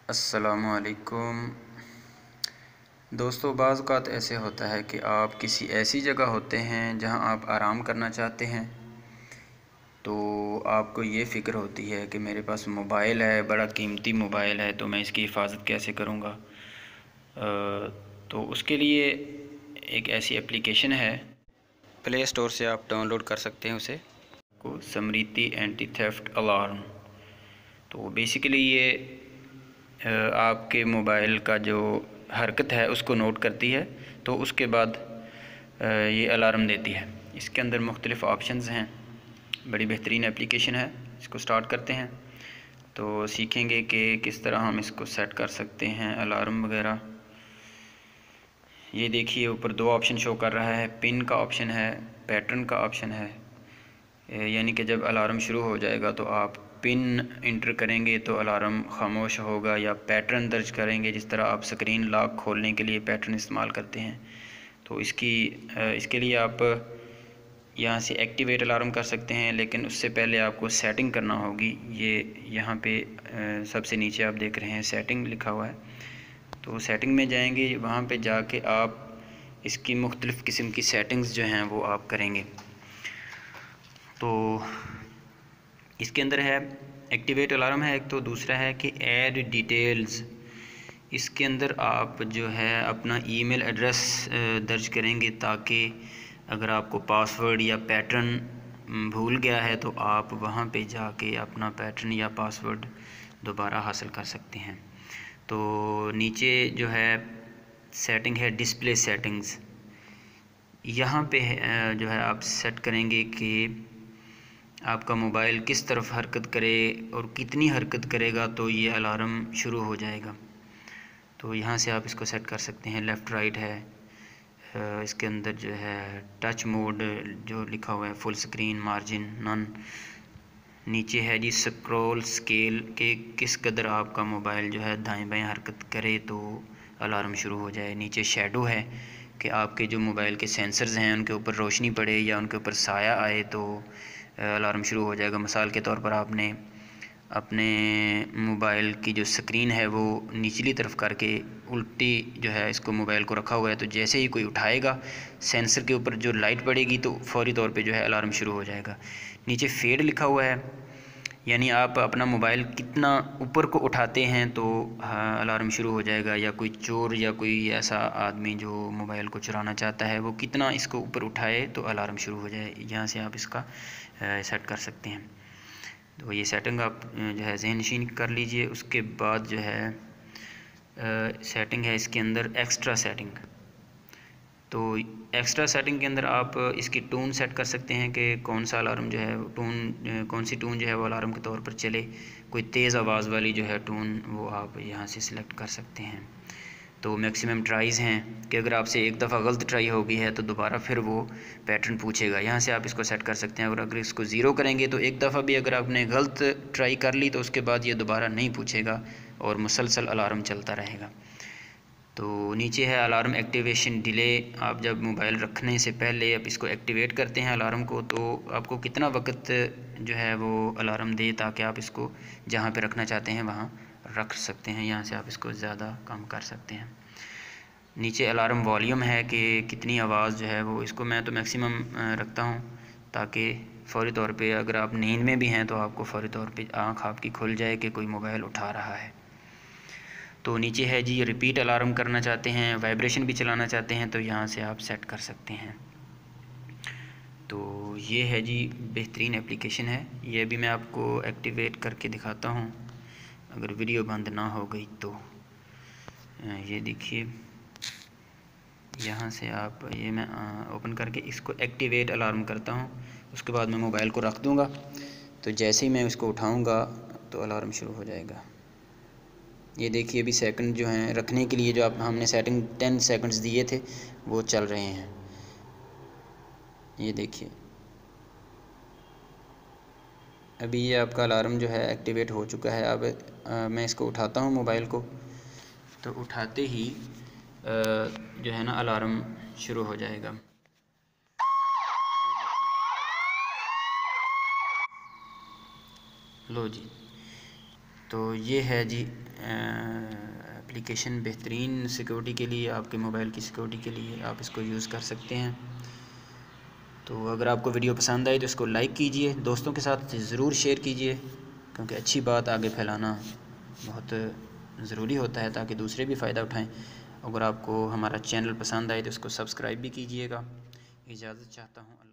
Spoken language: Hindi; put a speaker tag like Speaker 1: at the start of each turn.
Speaker 1: अस्सलामुअलैकुम दोस्तों, बाज़ औक़ात ऐसे होता है कि आप किसी ऐसी जगह होते हैं जहां आप आराम करना चाहते हैं। तो आपको ये फ़िक्र होती है कि मेरे पास मोबाइल है, बड़ा कीमती मोबाइल है, तो मैं इसकी हिफाजत कैसे करूँगा। तो उसके लिए एक ऐसी एप्लीकेशन है, प्ले स्टोर से आप डाउनलोड कर सकते हैं उसे, को समृति एंटी थेफ्ट अलार्म। तो बेसिकली ये आपके मोबाइल का जो हरकत है उसको नोट करती है, तो उसके बाद ये अलार्म देती है। इसके अंदर मुख्तलिफ़ ऑप्शंस हैं, बड़ी बेहतरीन एप्लीकेशन है। इसको स्टार्ट करते हैं तो सीखेंगे कि किस तरह हम इसको सेट कर सकते हैं अलार्म वगैरह। ये देखिए ऊपर दो ऑप्शन शो कर रहा है, पिन का ऑप्शन है, पैटर्न का ऑप्शन है। यानी कि जब अलार्म शुरू हो जाएगा तो आप पिन इंटर करेंगे तो अलार्म खामोश होगा, या पैटर्न दर्ज करेंगे जिस तरह आप स्क्रीन लॉक खोलने के लिए पैटर्न इस्तेमाल करते हैं। तो इसके लिए आप यहाँ से एक्टिवेट अलार्म कर सकते हैं, लेकिन उससे पहले आपको सेटिंग करना होगी। ये यहाँ पे सबसे नीचे आप देख रहे हैं सेटिंग लिखा हुआ है। तो सेटिंग में जाएंगे, वहाँ पे जाके आप इसकी मुख्तलिफ़ किस्म की सेटिंग्स जो हैं वो आप करेंगे। तो इसके अंदर है एक्टिवेट अलार्म है एक, तो दूसरा है कि ऐड डिटेल्स। इसके अंदर आप जो है अपना ईमेल एड्रेस दर्ज करेंगे, ताकि अगर आपको पासवर्ड या पैटर्न भूल गया है तो आप वहाँ पे जाके अपना पैटर्न या पासवर्ड दोबारा हासिल कर सकते हैं। तो नीचे जो है सेटिंग है डिस्प्ले सेटिंग्स, यहाँ पे जो है आप सेट करेंगे कि आपका मोबाइल किस तरफ हरकत करे और कितनी हरकत करेगा तो ये अलार्म शुरू हो जाएगा। तो यहाँ से आप इसको सेट कर सकते हैं। लेफ़्ट राइट है, इसके अंदर जो है टच मोड जो लिखा हुआ है, फुल स्क्रीन, मार्जिन, नन। नीचे है जी स्क्रॉल स्केल के किस कदर आपका मोबाइल जो है दाएं बाएं हरकत करे तो अलार्म शुरू हो जाए। नीचे शेडो है कि आपके जो मोबाइल के सेंसर्स हैं उनके ऊपर रोशनी पड़े या उनके ऊपर साया आए तो अलार्म शुरू हो जाएगा। मिसाल के तौर पर आपने अपने मोबाइल की जो स्क्रीन है वो निचली तरफ करके उल्टी जो है इसको मोबाइल को रखा हुआ है, तो जैसे ही कोई उठाएगा सेंसर के ऊपर जो लाइट पड़ेगी तो फौरी तौर पे जो है अलार्म शुरू हो जाएगा। नीचे फेड लिखा हुआ है, यानी आप अपना मोबाइल कितना ऊपर को उठाते हैं तो अलार्म शुरू हो जाएगा, या कोई चोर या कोई ऐसा आदमी जो मोबाइल को चुराना चाहता है वो कितना इसको ऊपर उठाए तो अलार्म शुरू हो जाए। यहाँ से आप इसका सेट कर सकते हैं। तो ये सेटिंग आप जो है ज़हनशीन कर लीजिए। उसके बाद जो है सेटिंग है इसके अंदर एक्स्ट्रा सेटिंग। तो एक्स्ट्रा सेटिंग के अंदर आप इसकी टून सेट कर सकते हैं कि कौन सा अलार्म जो है कौन सी टून जो है वो अलार्म के तौर पर चले। कोई तेज़ आवाज़ वाली जो है टून वो आप यहाँ से सिलेक्ट कर सकते हैं। तो मैक्सिमम ट्राइज़ हैं कि अगर आपसे एक दफ़ा गलत ट्राई हो गई है तो दोबारा फिर वो पैटर्न पूछेगा, यहाँ से आप इसको सेट कर सकते हैं। और अगर इसको ज़ीरो करेंगे तो एक दफ़ा भी अगर आपने गलत ट्राई कर ली तो उसके बाद ये दोबारा नहीं पूछेगा और मुसलसल अलार्म चलता रहेगा। तो नीचे है अलार्म एक्टिवेशन डिले। आप जब मोबाइल रखने से पहले आप इसको एक्टिवेट करते हैं अलार्म को, तो आपको कितना वक्त जो है वो अलार्म दे ताकि आप इसको जहाँ पे रखना चाहते हैं वहाँ रख सकते हैं। यहाँ से आप इसको ज़्यादा कम कर सकते हैं। नीचे अलार्म वॉल्यूम है कि कितनी आवाज़ जो है वो, इसको मैं तो मैक्सिमम रखता हूँ ताकि फ़ौरी तौर पे अगर आप नींद में भी हैं तो आपको फ़ौरी तौर पे आँख आपकी खुल जाए कि कोई मोबाइल उठा रहा है। तो नीचे है जी रिपीट अलार्म करना चाहते हैं, वाइब्रेशन भी चलाना चाहते हैं तो यहाँ से आप सेट कर सकते हैं। तो ये है जी बेहतरीन एप्लीकेशन है। ये भी मैं आपको एक्टिवेट करके दिखाता हूँ अगर वीडियो बंद ना हो गई तो। ये देखिए यहाँ से आप ये मैं ओपन करके इसको एक्टिवेट अलार्म करता हूँ। उसके बाद मैं मोबाइल को रख दूँगा, तो जैसे ही मैं इसको उठाऊँगा तो अलार्म शुरू हो जाएगा। ये देखिए अभी सेकंड जो हैं रखने के लिए जो आप हमने सेटिंग 10 सेकंड्स दिए थे वो चल रहे हैं। ये देखिए अभी ये आपका अलार्म जो है एक्टिवेट हो चुका है। अब मैं इसको उठाता हूँ मोबाइल को, तो उठाते ही जो है ना अलार्म शुरू हो जाएगा। लो जी, तो ये है जी एप्लीकेशन बेहतरीन सिक्योरिटी के लिए, आपके मोबाइल की सिक्योरिटी के लिए आप इसको यूज़ कर सकते हैं। तो अगर आपको वीडियो पसंद आई तो इसको लाइक कीजिए, दोस्तों के साथ ज़रूर शेयर कीजिए, क्योंकि अच्छी बात आगे फैलाना बहुत ज़रूरी होता है ताकि दूसरे भी फ़ायदा उठाएं। अगर आपको हमारा चैनल पसंद आए तो इसको सब्सक्राइब भी कीजिएगा। इजाज़त चाहता हूँ।